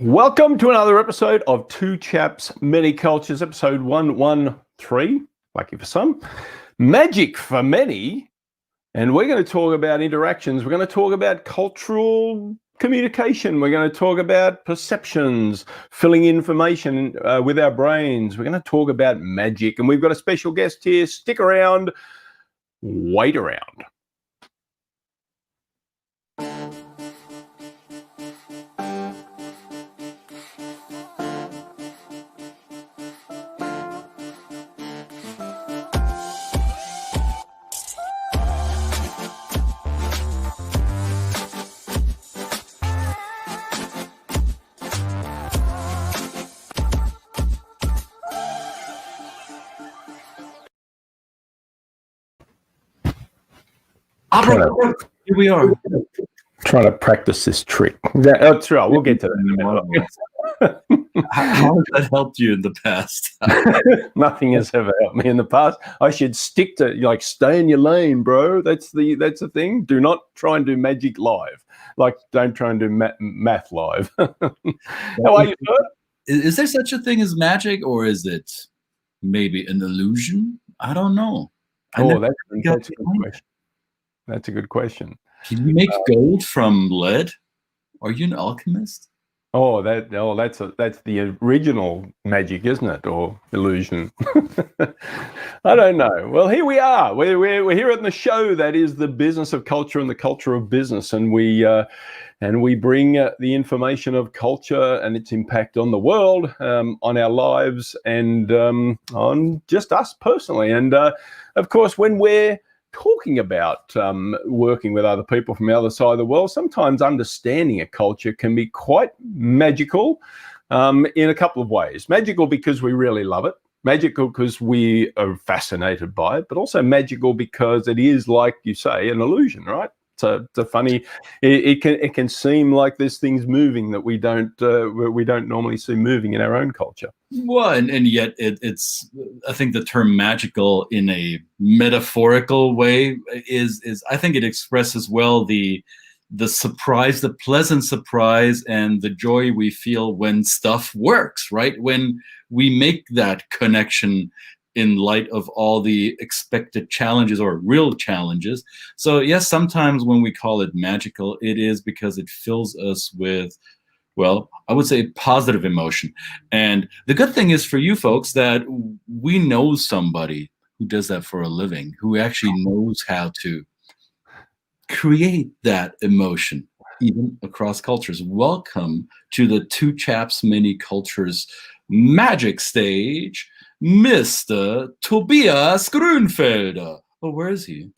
Welcome to another episode of Two Chaps, Many Cultures, episode 113, lucky for some, magic for many, and we're going to talk about interactions. We're going to talk about cultural communication. We're going to talk about perceptions, filling information with our brains. We're going to talk about magic, and we've got a special guest here. Stick around, wait around. Here we are. Trying to practice this trick. That's right. We'll get to that in a minute. How has that helped you in the past? Nothing has ever helped me in the past. I should stick to stay in your lane, bro. That's the thing. Do not try and do magic live. Don't try and do math live. How are you, sir? Is there such a thing as magic, or is it maybe an illusion? I don't know. That's a good question. That's a good question. Can you make gold from lead? Are you an alchemist? That's the original magic, isn't it, or illusion? I don't know. Well, here we are. We're here on the show that is the business of culture and the culture of business, and we bring the information of culture and its impact on the world, on our lives, and on just us personally. And of course, when we're talking about working with other people from the other side of the world, sometimes understanding a culture can be quite magical in a couple of ways. Magical because we really love it, magical because we are fascinated by it, but also magical because it is, like you say, an illusion, right? So it's a funny. It can seem like there's things moving that we don't normally see moving in our own culture. Well, and yet it's. I think the term magical in a metaphorical way is. I think it expresses well the surprise, the pleasant surprise, and the joy we feel when stuff works. Right, when we make that connection in light of all the expected challenges or real challenges. So yes, sometimes when we call it magical, it is because it fills us with, well, I would say positive emotion. And the good thing is for you folks that we know somebody who does that for a living, who actually knows how to create that emotion, even across cultures. Welcome to the Two Chaps, Many Cultures magic stage, Mr. Tobias Grünfelder. Oh, where is he?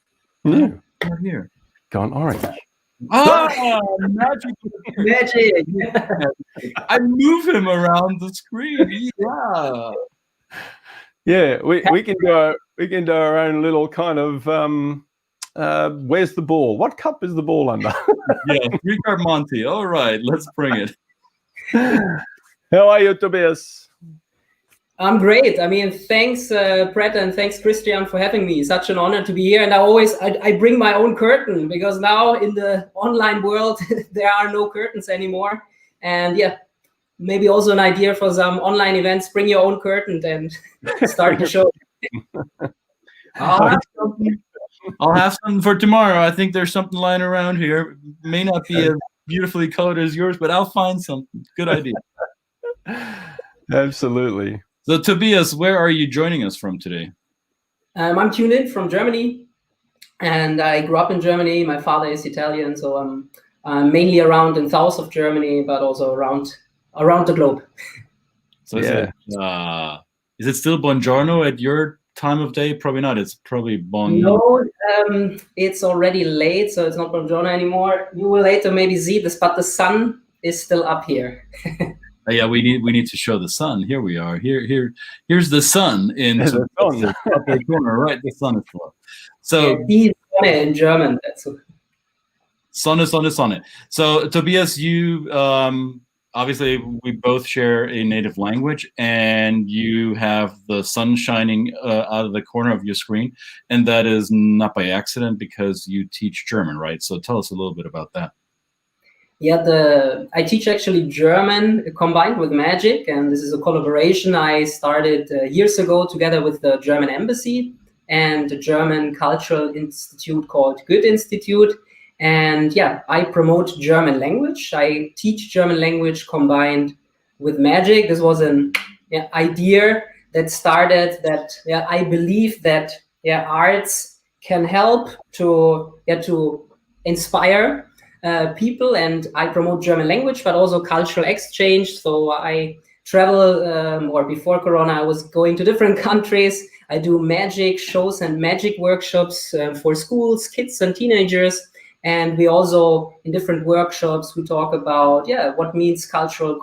No, not here. Gone orange. Magic! Magic! I move him around the screen. Yeah, we can do our own little kind of. Where's the ball? What cup is the ball under? Yeah, Ricard Monti. All right, let's bring it. How are you, Tobias? I'm great. I mean, thanks, Brett, and thanks, Christian, for having me. Such an honor to be here. And I bring my own curtain because now in the online world, there are no curtains anymore. And yeah, maybe also an idea for some online events. Bring your own curtain and start the show. I'll have something for tomorrow. I think there's something lying around here. May not be as beautifully colored as yours, but I'll find something. Good idea. Absolutely. So, Tobias, where are you joining us from today? I'm tuned in from Germany, and I grew up in Germany. My father is Italian, so I'm mainly around in south of Germany, but also around the globe. So yeah. Is it still buongiorno at your time of day? Probably not. It's probably bon. No, it's already late, so it's not buongiorno anymore. You will later maybe see this, but the sun is still up here. Yeah, we need to show the sun. Here we are. Here's the sun in the upper corner, right? The sun is full. So die Sonne in German. That's Sonne. So Tobias, you obviously we both share a native language, and you have the sun shining out of the corner of your screen, and that is not by accident because you teach German, right? So tell us a little bit about that. Yeah, I teach actually German combined with magic, and this is a collaboration I started years ago together with the German Embassy and the German Cultural Institute called Goethe Institute. And yeah, I promote German language. I teach German language combined with magic. This was an idea that started that I believe that arts can help to inspire people, and I promote German language, but also cultural exchange. So I travel, or before Corona, I was going to different countries. I do magic shows and magic workshops for schools, kids, and teenagers. And we also, in different workshops, we talk about what means cultural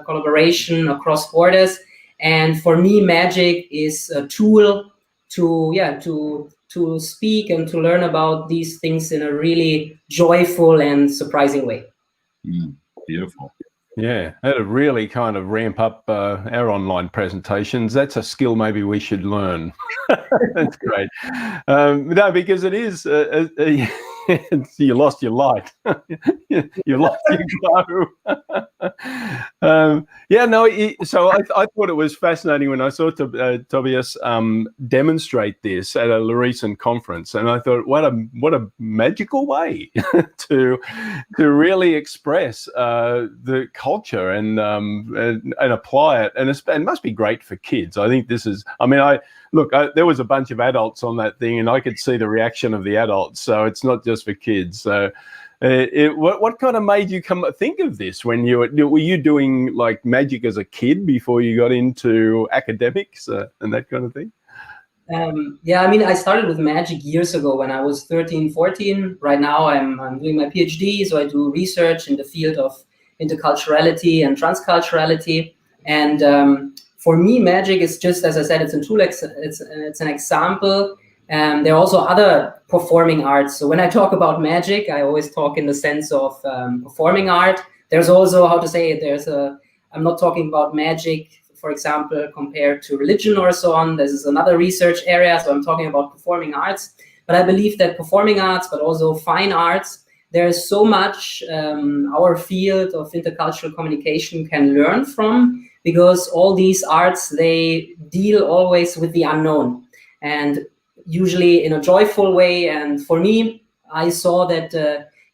collaboration across borders. And for me, magic is a tool to speak and to learn about these things in a really joyful and surprising way. Beautiful. Yeah, that'd really kind of ramp up our online presentations. That's a skill maybe we should learn. That's great. No, because it is, you lost your light. You lost your glow. So I thought it was fascinating when I saw Tobias demonstrate this at a recent conference, and I thought, what a magical way to really express the culture and apply it, and it must be great for kids. I think this is. I mean, there was a bunch of adults on that thing, and I could see the reaction of the adults. So it's not just for kids. So, what kind of made you think of this when were you doing like magic as a kid before you got into academics and that kind of thing? I mean, I started with magic years ago when I was 13, 14. Right now, I'm doing my PhD, so I do research in the field of interculturality and transculturality. And for me, magic is just, as I said, it's a tool. It's an example. There are also other performing arts. So when I talk about magic, I always talk in the sense of performing art. There's also, I'm not talking about magic, for example, compared to religion or so on. This is another research area. So I'm talking about performing arts. But I believe that performing arts, but also fine arts, there's so much our field of intercultural communication can learn from, because all these arts, they deal always with the unknown, and usually in a joyful way. And for me, I saw that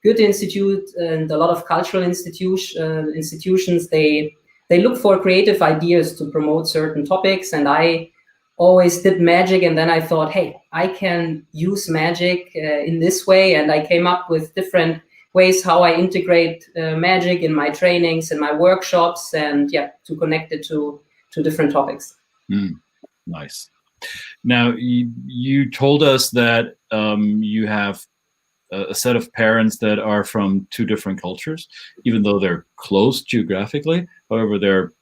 Goethe Institute and a lot of cultural institutions, they look for creative ideas to promote certain topics. And I always did magic, and then I thought, hey, I can use magic in this way. And I came up with different ways how I integrate magic in my trainings and my workshops, and to connect it to different topics. Nice. Now, you told us that you have a set of parents that are from two different cultures, even though they're close geographically. However, they're,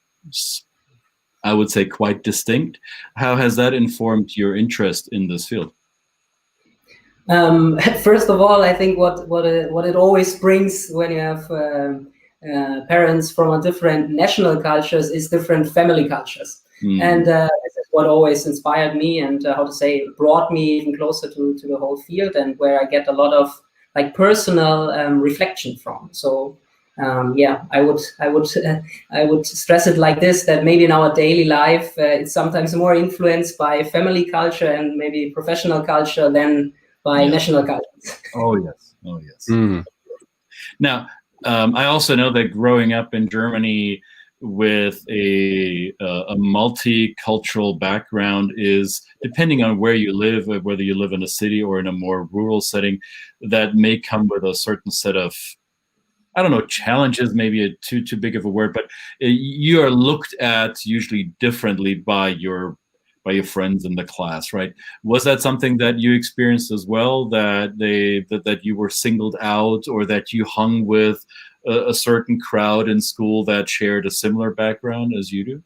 I would say, quite distinct. How has that informed your interest in this field? First of all, I think what it always brings when you have parents from a different national cultures is different family cultures. And this is what always inspired me and brought me even closer to the whole field, and where I get a lot of like personal reflection from. So I would stress it like this, that maybe in our daily life it's sometimes more influenced by family culture and maybe professional culture than by national cultures. Oh yes. Now, I also know that growing up in Germany with a multicultural background is, depending on where you live, whether you live in a city or in a more rural setting, that may come with a certain set of, I don't know, challenges, maybe too big of a word, but you are looked at usually differently by your friends in the class, right? Was that something that you experienced as well, that you were singled out, or that you hung with a certain crowd in school that shared a similar background as you do?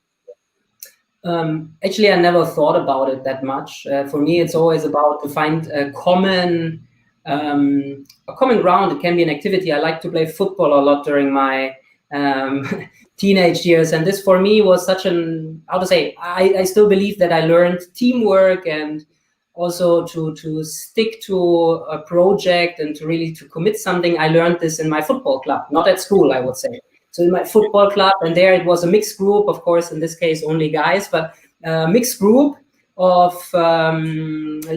Actually, I never thought about it that much. For me, it's always about to find a common ground. It can be an activity. I like to play football a lot during my teenage years, and this for me was such I still believe that I learned teamwork and also to stick to a project and to commit something. I learned this in my football club, not at school, I would say. So in my football club, and there it was a mixed group, of course, in this case only guys, but a mixed group of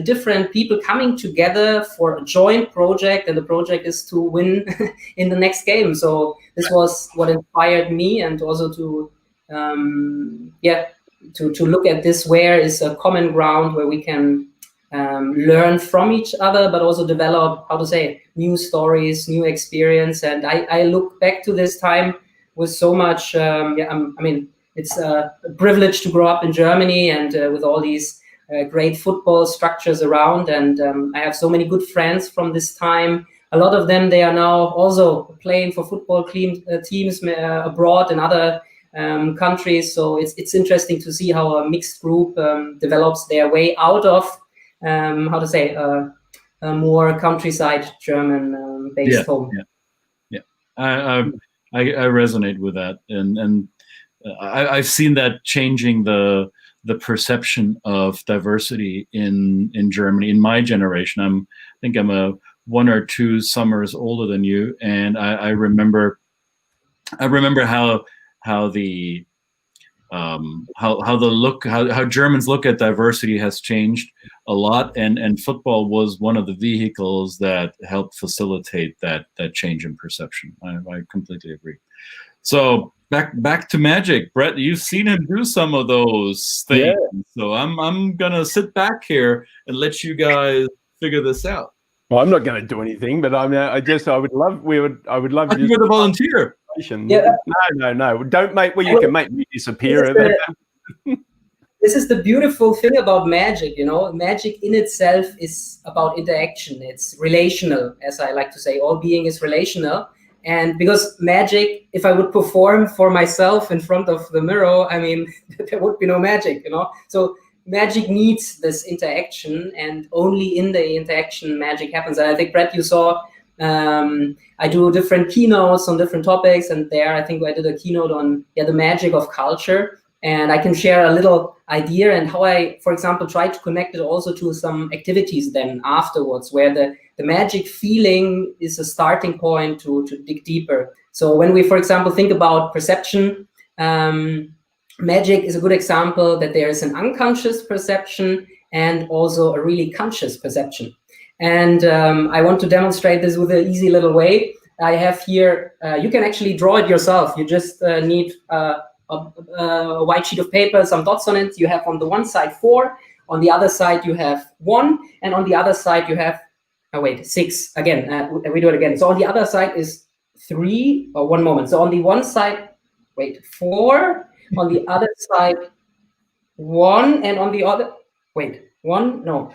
different people coming together for a joint project, and the project is to win in the next game. So this was what inspired me, and also to look at this, where is a common ground where we can learn from each other, but also develop, new stories, new experience. And I look back to this time with so much, it's a privilege to grow up in Germany and with all these great football structures around. And I have so many good friends from this time. A lot of them, they are now also playing for football teams abroad in other countries. So it's interesting to see how a mixed group develops their way out of a more countryside German based home. I resonate with that, and I've seen that changing the perception of diversity in Germany. In my generation, I think I'm a 1 or 2 summers older than you, and I remember how Germans look at diversity has changed a lot, and football was one of the vehicles that helped facilitate that change in perception. I completely agree. So back to magic, Brett. You've seen him do some of those things, so I'm gonna sit back here and let you guys figure this out. Well, I'm not going to do anything, but I would love you to volunteer. Yeah. No. Don't make. Well, you can make me disappear. This is the beautiful thing about magic. Magic in itself is about interaction. It's relational, as I like to say. All being is relational. And because magic, if I would perform for myself in front of the mirror, there would be no magic, So magic needs this interaction, and only in the interaction magic happens. And I think, Brett, you saw I do different keynotes on different topics, and there I think I did a keynote on the magic of culture. And I can share a little idea and how I, for example, try to connect it also to some activities then afterwards, where the magic feeling is a starting point to dig deeper. So when we, for example, think about perception, magic is a good example that there is an unconscious perception and also a really conscious perception. And I want to demonstrate this with an easy little way. I have here, you can actually draw it yourself. You just need a white sheet of paper, some dots on it. You have on the one side 4, on the other side you have 1, and on the other side you have, 6. Again, we do it again. So on the other side is 3, or 1 moment. So on the one side, 4, on the other side 1, and on the other, 1, no.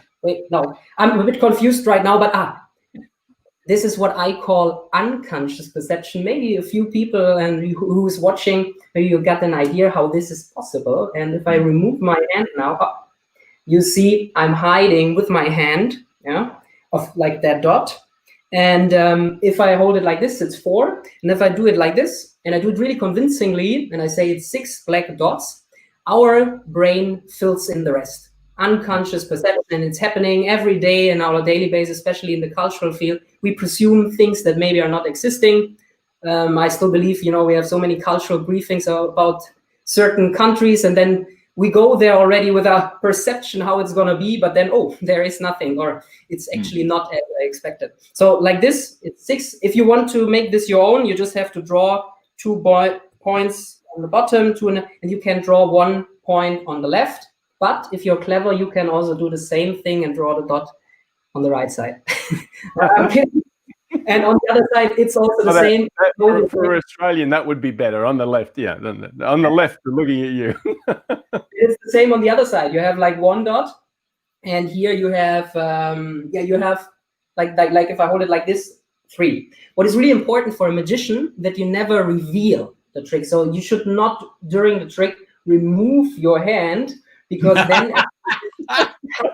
I'm a bit confused right now, but this is what I call unconscious perception. Maybe a few people and who's watching, maybe you got an idea how this is possible. And if I remove my hand now, you see I'm hiding with my hand, of like that dot. And if I hold it like this, it's 4. And if I do it like this, and I do it really convincingly, and I say it's 6 black dots, our brain fills in the rest. Unconscious perception. It's happening every day in our daily basis, especially in the cultural field. We presume things that maybe are not existing. I still believe, we have so many cultural briefings about certain countries, and then we go there already with a perception how it's going to be, but then, there is nothing, or it's actually not as I expected. So like this, it's 6. If you want to make this your own, you just have to draw 2 points on the bottom, and you can draw 1 point on the left. But if you're clever, you can also do the same thing and draw the dot on the right side. And on the other side, it's also the same. For Australian, that would be better. On the left, on the left, looking at you. It's the same on the other side. You have like 1 dot, and here you have, you have like if I hold it like this, 3. What is really important for a magician that you never reveal the trick. So you should not, during the trick, remove your hand, because then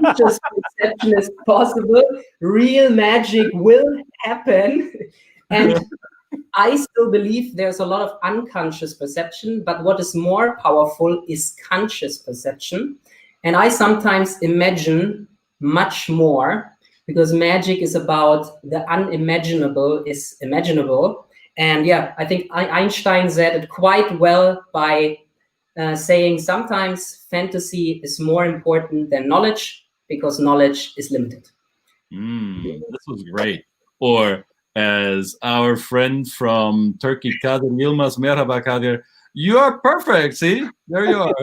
conscious perception is possible. Real magic will happen. And I still believe there's a lot of unconscious perception, but what is more powerful is conscious perception. And I sometimes imagine much more, because magic is about the unimaginable is imaginable. And yeah, I think Einstein said it quite well by saying sometimes fantasy is more important than knowledge because knowledge is limited. This was great. Or as our friend from Turkey, Kadir Yilmaz, merhaba Kadir, you are perfect. See, there you are.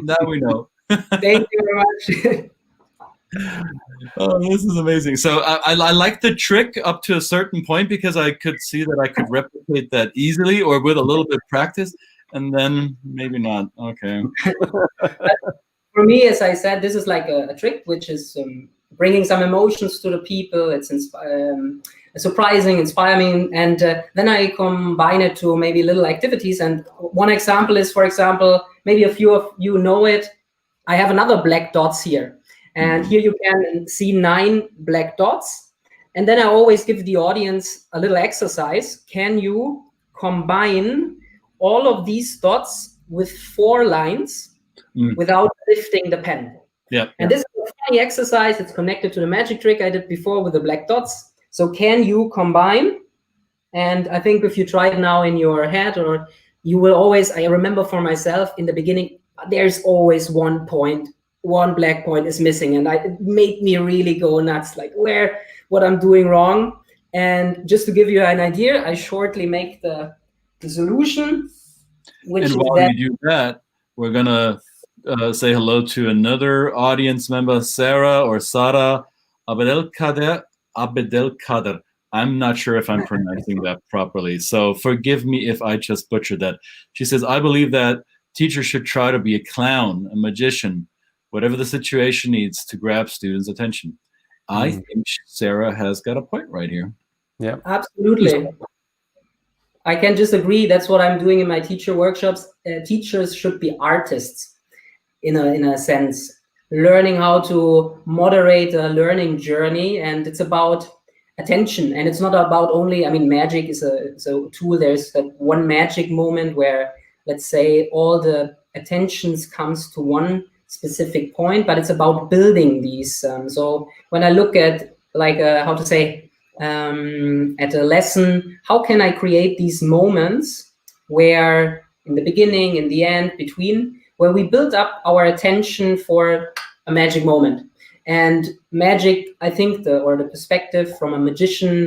Now we know. Thank you very much. Oh, this is amazing. So I like the trick up to a certain point, because I could see that I could replicate that easily or with a little bit of practice, and then maybe not. Okay. For me, as I said, this is like a trick which is bringing some emotions to the people. It's surprising, inspiring, and then I combine it to maybe little activities. And one example is, for example, maybe a few of you know it, I have another black dots here. And here you can see 9 black dots. And then I always give the audience a little exercise. Can you combine all of these dots with 4 lines without lifting the pen? Yeah. And this is a funny exercise. It's connected to the magic trick I did before with the black dots. So can you combine? And I think if you try it now in your head, or you will always, I remember for myself in the beginning, there's always one point, one black point is missing. And it made me really go nuts, like what I'm doing wrong. And just to give you an idea, I shortly make the solution. And while you do that, we're going to say hello to another audience member, Sarah or Sara Abdelkader. I'm not sure if I'm pronouncing that properly, so forgive me if I just butchered that. She says, I believe that teachers should try to be a clown, a magician, whatever the situation needs to grab students' attention. I think Sarah has got a point right here. Yeah, absolutely. I can just agree. That's what I'm doing in my teacher workshops. Teachers should be artists in a sense, learning how to moderate a learning journey. And it's about attention. And it's not about only, I mean, magic is a tool. There's that one magic moment where, let's say, all the attentions comes to one specific point, but it's about building these. So when I look at like how to say at a lesson, how can I create these moments where in the beginning, in the end, between, where we build up our attention for a magic moment. And magic, I think, the perspective from a magician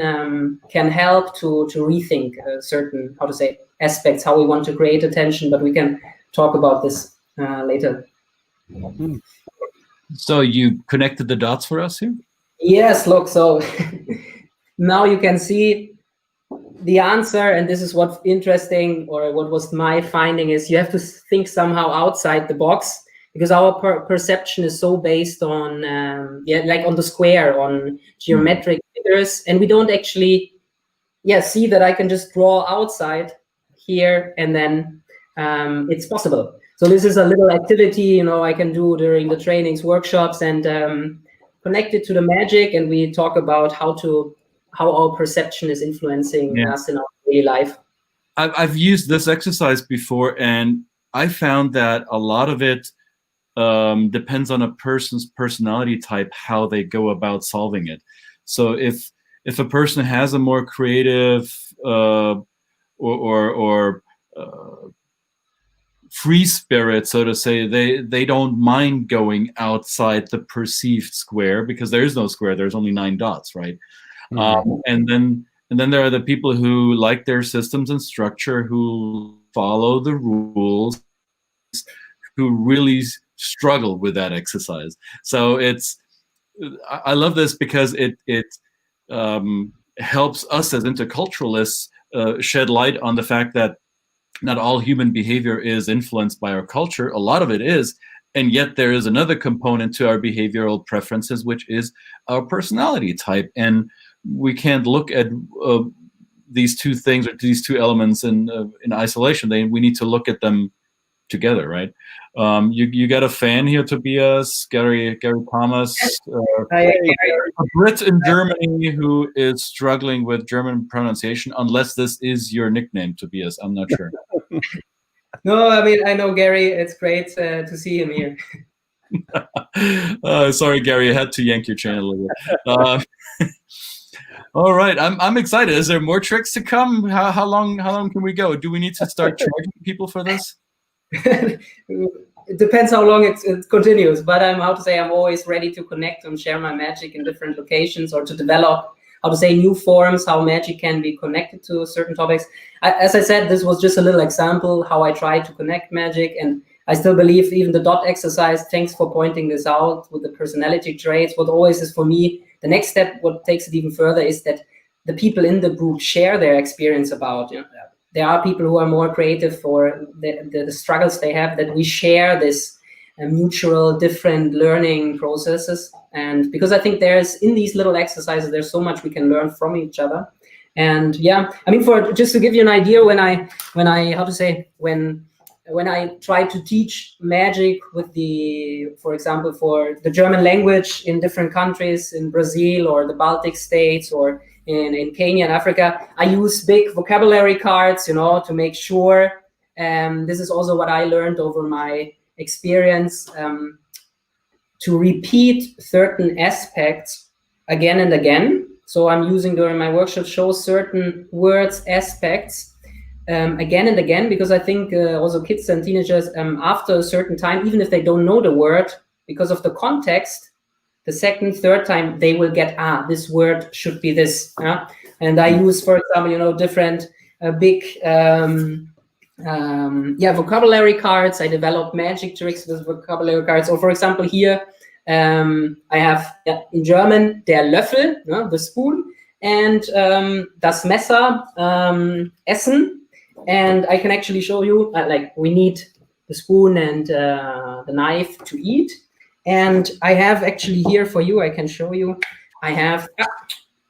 can help to rethink certain, how to say, aspects, how we want to create attention, but we can talk about this later. So you connected the dots for us here? Yes, look, so now you can see the answer, and this is what's interesting, or what was my finding, is you have to think somehow outside the box, because our perception is so based on, like on the square, on geometric figures, and we don't actually, see that I can just draw outside here, and then it's possible. So this is a little activity, I can do during the trainings, workshops, and connect it to the magic, and we talk about how our perception is influencing us in our daily life. I've used this exercise before, and I found that a lot of it depends on a person's personality type, how they go about solving it. So if a person has a more creative or free spirit, so to say, they don't mind going outside the perceived square, because there is no square, there's only 9 dots, right? And then there are the people who like their systems and structure, who follow the rules, who really struggle with that exercise. So I love this because it helps us as interculturalists shed light on the fact that not all human behavior is influenced by our culture. A lot of it is, and yet there is another component to our behavioral preferences, which is our personality type. And we can't look at these two things, or these two elements in isolation. We need to look at them together, right? You got a fan here, Tobias, Gary Thomas, a Brit in Germany who is struggling with German pronunciation, unless this is your nickname, Tobias. I'm not sure. No, I mean, I know Gary. It's great to see him here. Sorry, Gary, I had to yank your chain a little bit. All right, I'm excited. Is there more tricks to come? How long can we go? Do we need to start charging people for this? It depends how long it continues, but I'm always ready to connect and share my magic in different locations, or to develop new forms, how magic can be connected to certain topics. As I said, this was just a little example how I try to connect magic, and I still believe even the dot exercise, thanks for pointing this out with the personality traits. What always is for me, the next step, what takes it even further, is that the people in the group share their experience about, there are people who are more creative for the struggles they have, that we share this mutual different learning processes. And because I think in these little exercises, there's so much we can learn from each other. And yeah, I mean, just to give you an idea, when I try to teach magic with for example, for the German language in different countries, in Brazil or the Baltic states, or in Kenya and Africa, I use big vocabulary cards, to make sure. This is also what I learned over my experience, to repeat certain aspects again and again. So I'm using during my workshop, show certain words, aspects again and again, because I think also kids and teenagers, after a certain time, even if they don't know the word, because of the context, the second, third time, they will get, this word should be this. And I use, for example, different big vocabulary cards. I develop magic tricks with vocabulary cards. Or for example, here I have in German der Löffel, the spoon, and das Messer, Essen. And I can actually show you, we need the spoon and the knife to eat. And I have actually here for you, I can show you, I have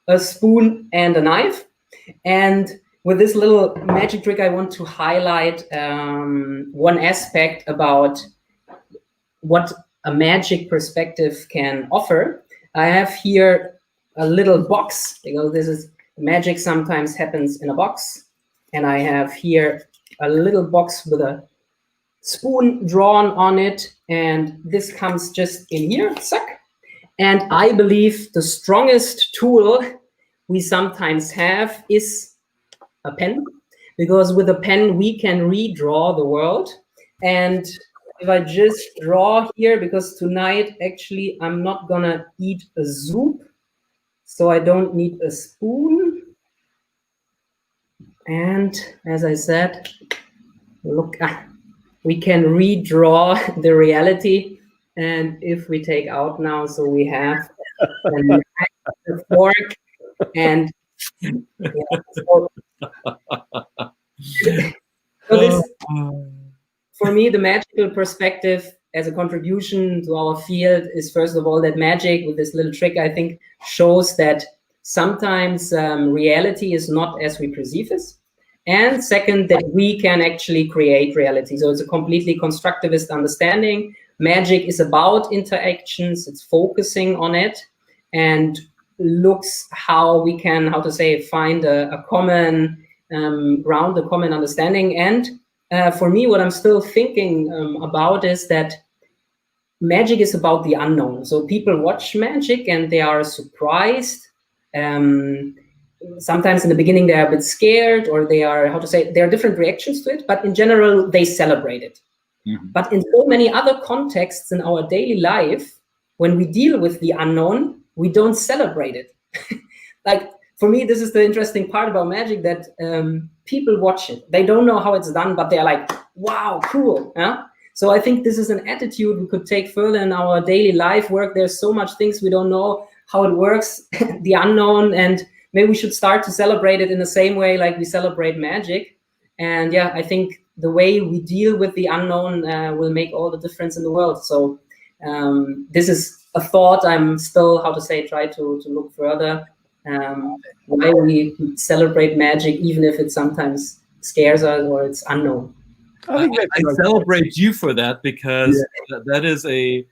a spoon and a knife. And with this little magic trick, I want to highlight one aspect about what a magic perspective can offer. I have here a little box, because magic sometimes happens in a box. And I have here a little box with a spoon drawn on it, and this comes just in here, suck. And I believe the strongest tool we sometimes have is a pen, because with a pen we can redraw the world. And if I just draw here, because tonight actually I'm not gonna eat a soup, so I don't need a spoon. And as I said, look, we can redraw the reality. And if we take out now, so we have a fork, and so this, for me, the magical perspective as a contribution to our field is, first of all, that magic with this little trick, I think, shows that sometimes reality is not as we perceive it. And second, that we can actually create reality. So it's a completely constructivist understanding. Magic is about interactions. It's focusing on it and looks how we can, find a common ground, a common understanding. And for me, what I'm still thinking about is that magic is about the unknown. So people watch magic and they are surprised. Sometimes in the beginning they're a bit scared, or they are, there are different reactions to it, but in general they celebrate it. Mm-hmm. But in so many other contexts in our daily life, when we deal with the unknown, we don't celebrate it. For me, this is the interesting part about magic, that people watch it. They don't know how it's done, but they're like, wow, cool. Yeah? So I think this is an attitude we could take further in our daily life work. There's so much things we don't know how it works, the unknown, and maybe we should start to celebrate it in the same way like we celebrate magic. And yeah, I think the way we deal with the unknown will make all the difference in the world. So this is a thought I'm still, try to look further. Why we celebrate magic, even if it sometimes scares us or it's unknown. I celebrate you for that, because that is a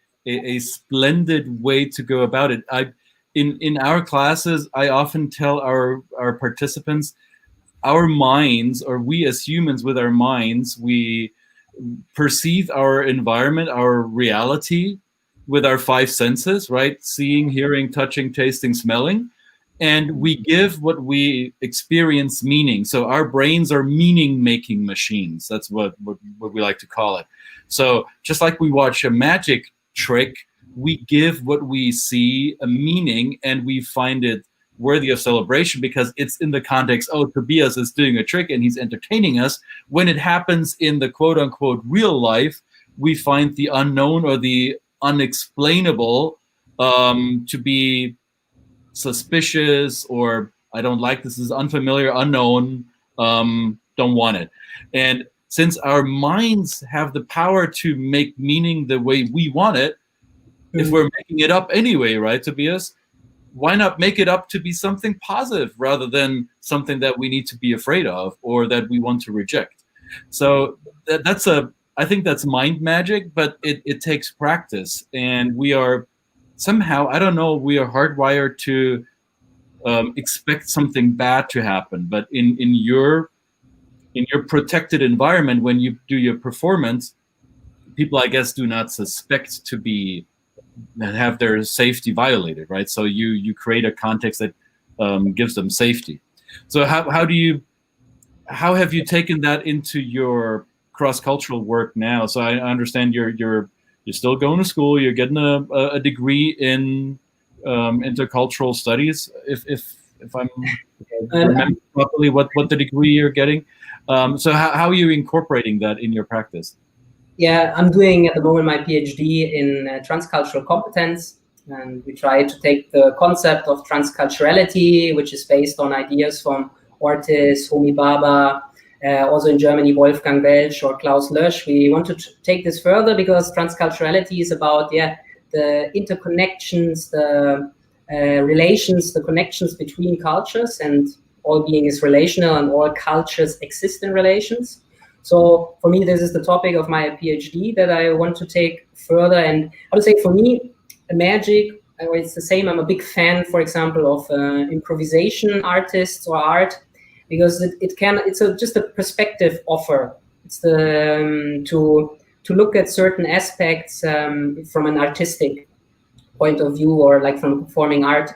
splendid way to go about it. In our classes, I often tell our participants, our minds, or we as humans with our minds, we perceive our environment, our reality, with our 5 senses, right? Seeing, hearing, touching, tasting, smelling. And we give what we experience meaning. So our brains are meaning-making machines. That's what we like to call it. So just like we watch a magic trick, we give what we see a meaning, and we find it worthy of celebration because it's in the context, oh, Tobias is doing a trick and he's entertaining us. When it happens in the quote-unquote real life, we find the unknown or the unexplainable to be suspicious, or I don't like this, is unfamiliar, unknown, don't want it. And since our minds have the power to make meaning the way we want it, if we're making it up anyway, right, Tobias, why not make it up to be something positive rather than something that we need to be afraid of or that we want to reject? So I think that's mind magic, but it takes practice, and we are somehow, I don't know, we are hardwired to expect something bad to happen. But in your protected environment, when you do your performance, people, I guess, do not suspect to be have their safety violated, right? So you create a context that gives them safety. So how have you taken that into your cross-cultural work now? So I understand you're still going to school, you're getting a degree in intercultural studies, if I remember properly what the degree you're getting. So how are you incorporating that in your practice? Yeah, I'm doing at the moment my PhD in transcultural competence, and we try to take the concept of transculturality, which is based on ideas from Ortiz, Homi Bhabha, also in Germany, Wolfgang Welsch or Klaus Lösch. We want to take this further because transculturality is about the interconnections, the relations, the connections between cultures, and all being is relational and all cultures exist in relations. So for me, this is the topic of my PhD that I want to take further. And I would say for me, magic, it's the same. I'm a big fan, for example, of improvisation artists or art, because it's just a perspective offer. It's to look at certain aspects from an artistic point of view, or like from a performing art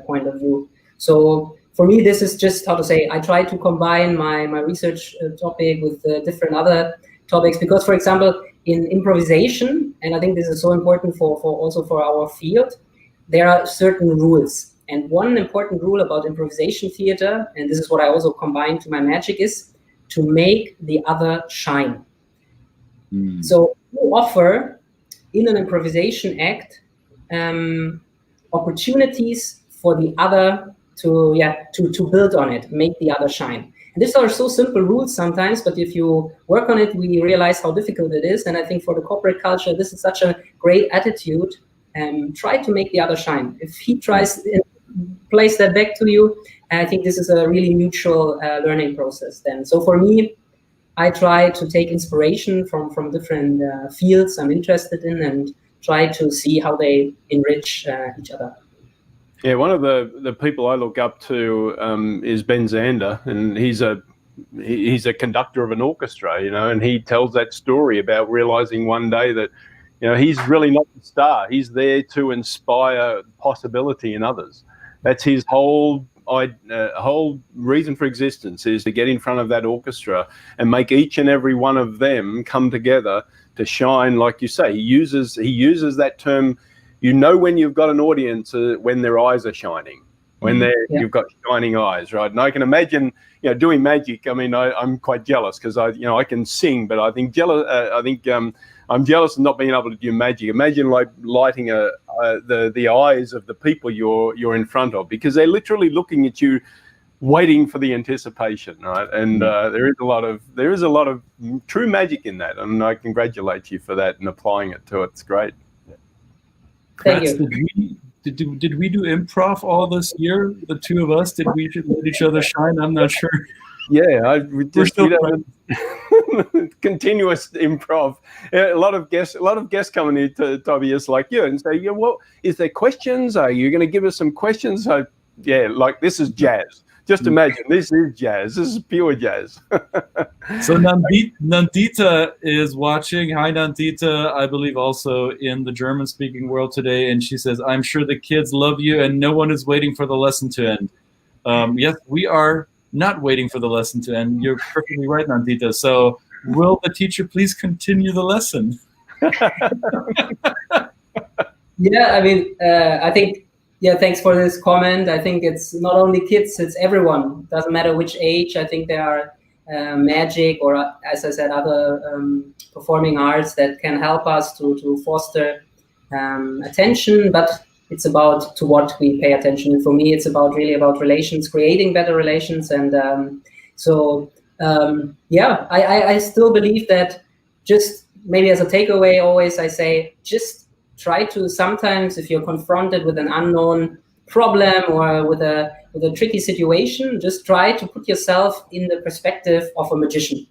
point of view. So for me, this is just, how to say, I try to combine my research topic with different other topics, because, for example, in improvisation, and I think this is so important for also for our field, there are certain rules. And one important rule about improvisation theater, and this is what I also combine to my magic, is to make the other shine. So you offer in an improvisation act opportunities for the other to build on it, make the other shine. And these are so simple rules sometimes, but if you work on it, we realize how difficult it is. And I think for the corporate culture, this is such a great attitude. Try to make the other shine. If he tries to place that back to you, I think this is a really mutual learning process then. So for me, I try to take inspiration from different fields I'm interested in and try to see how they enrich each other. Yeah, one of the people I look up to is Ben Zander, and he's a conductor of an orchestra, and he tells that story about realizing one day that, he's really not the star. He's there to inspire possibility in others. That's his whole reason for existence, is to get in front of that orchestra and make each and every one of them come together to shine, like you say. He uses that term. When you've got an audience, when their eyes are shining, when you've got shining eyes, right? And I can imagine, doing magic. I mean, I'm quite jealous because I can sing, but I'm jealous of not being able to do magic. Imagine like lighting the eyes of the people you're in front of, because they're literally looking at you, waiting for the anticipation, right? And there is a lot of true magic in that, and I congratulate you for that and applying it to it. It's great. Thank you. Did we do improv all this year? The two of us, did we let each other shine? I'm not sure. Yeah, we're still continuous improv. A lot of guests coming here to Tobias like you and say, well, is there questions? Are you going to give us some questions? Like this is jazz. Just imagine, this is jazz. This is pure jazz. So Nandita is watching. Hi, Nandita. I believe also in the German-speaking world today. And she says, I'm sure the kids love you and no one is waiting for the lesson to end. Yes, we are not waiting for the lesson to end. You're perfectly right, Nandita. So will the teacher please continue the lesson? Yeah, I mean, I think, yeah, thanks for this comment. I think it's not only kids, it's everyone. Doesn't matter which age. I think there are magic or, as I said, other performing arts that can help us to foster attention, but it's about to what we pay attention. And for me, it's really about relations, creating better relations. And yeah, I still believe that, just maybe as a takeaway, always I say, just try to, sometimes if you're confronted with an unknown problem or with a tricky situation, just try to put yourself in the perspective of a magician.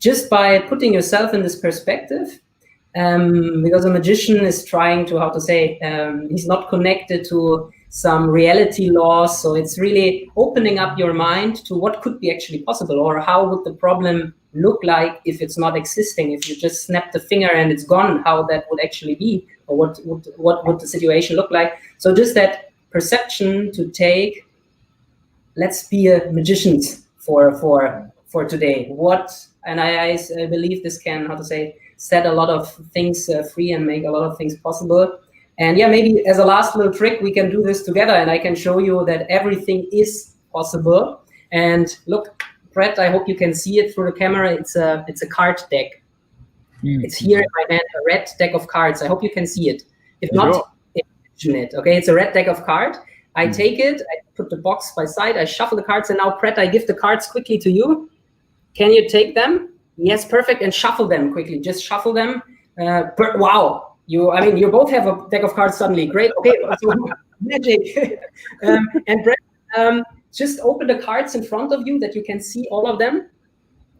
Just by putting yourself in this perspective, because a magician is trying to, he's not connected to some reality laws. So it's really opening up your mind to what could be actually possible, or how would the problem look like if it's not existing, if you just snap the finger and it's gone, how that would actually be, or what would the situation look like. So just that perception to take, let's be a magicians for today. And I believe this can, set a lot of things free and make a lot of things possible. And yeah, maybe as a last little trick, we can do this together and I can show you that everything is possible. And look, Brett, I hope you can see it through the camera. It's a card deck. It's here in my hand, a red deck of cards. I hope you can see it. If not, imagine it. Okay, it's a red deck of cards. I take it, I put the box by side, I shuffle the cards, and now, Brett, I give the cards quickly to you. Can you take them? Yes, perfect, and shuffle them quickly. Just shuffle them. Wow, you both have a deck of cards suddenly. Great. Okay, so magic. And Brett, just open the cards in front of you that you can see all of them.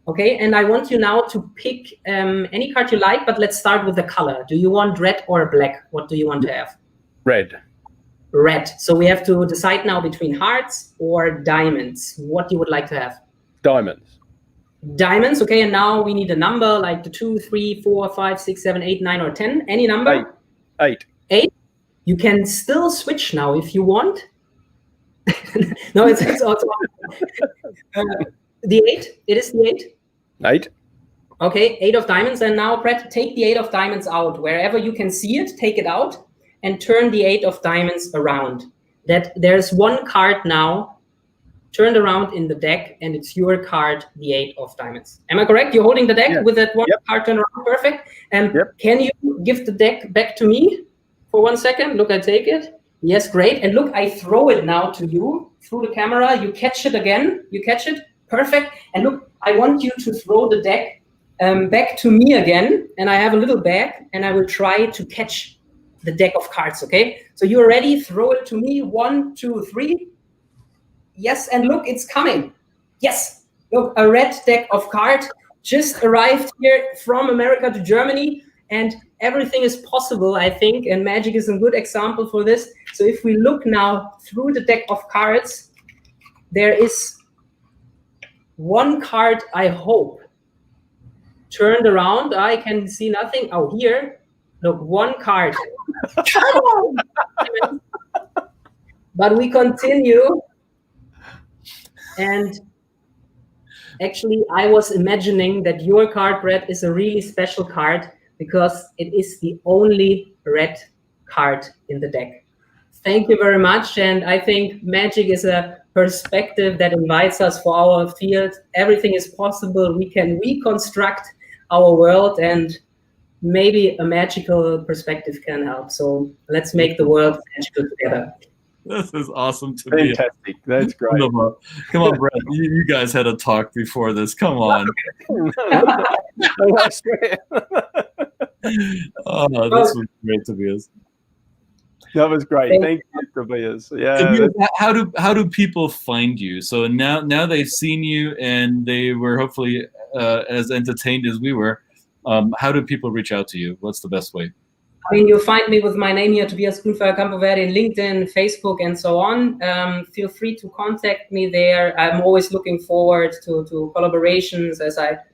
Okay, and I want you now to pick any card you like, but let's start with the color. Do you want red or black? What do you want to have? Red. Red. So we have to decide now between hearts or diamonds. What you would like to have? Diamonds. Diamonds. Okay, and now we need a number like the 2, 3, 4, 5, 6, 7, 8, 9, or 10. Any number? 8. 8. You can still switch now if you want. No, it's also the 8. It is the 8. 8. Okay, 8 of diamonds. And now, Brett, take the 8 of diamonds out. Wherever you can see it, take it out and turn the 8 of diamonds around. That there's one card now turned around in the deck, and it's your card, the 8 of diamonds. Am I correct? You're holding the deck with that one card turned around. Perfect. And can you give the deck back to me for 1 second? Look, I take it. Yes, great. And look, I throw it now to you through the camera. You catch it again. You catch it. Perfect. And look, I want you to throw the deck back to me again. And I have a little bag, and I will try to catch the deck of cards, okay? So you're ready, throw it to me. 1, 2, 3. Yes, and look, it's coming. Yes, look, a red deck of cards just arrived here from America to Germany, and everything is possible, I think, and magic is a good example for this. So if we look now through the deck of cards, there is one card, I hope, turned around. I can see nothing. Oh, here. Look, one card. Come on! But we continue. And actually, I was imagining that your card, Brett, is a really special card because it is the only red card in the deck. Thank you very much. And I think magic is a perspective that invites us for our field. Everything is possible. We can reconstruct our world, and maybe a magical perspective can help. So let's make the world magical together. This is awesome to me. Fantastic. That's great. Come on, Brett. You guys had a talk before this. Come on. I swear. Oh, this was great, Tobias. That was great. Thank you, Tobias. Yeah. Tobias, how do people find you? So now they've seen you and they were hopefully as entertained as we were. How do people reach out to you? What's the best way? I mean, you'll find me with my name here, Tobias Grünfelder Campo Verde, in LinkedIn, Facebook, and so on. Feel free to contact me there. I'm always looking forward to collaborations.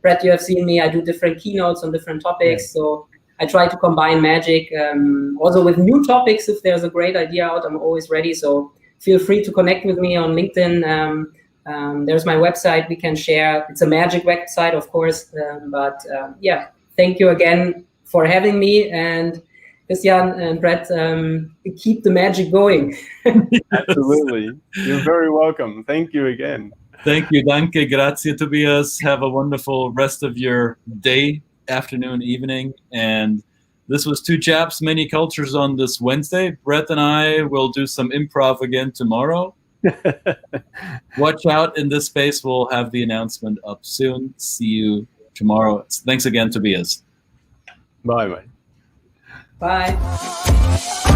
Brett, you have seen me. I do different keynotes on different topics. Yeah. So I try to combine magic also with new topics. If there's a great idea out, I'm always ready. So feel free to connect with me on LinkedIn. There's my website we can share. It's a magic website, of course. Yeah, thank you again for having me. And Christian and Brett, keep the magic going. Absolutely. You're very welcome. Thank you again. Thank you. Danke. Grazie, Tobias. Have a wonderful rest of your day, afternoon, evening. And this was Two Chaps, Many Cultures on this Wednesday. Brett and I will do some improv again tomorrow. Watch out in this space. We'll have the announcement up soon. See you tomorrow. Thanks again, Tobias. Bye, mate. Bye.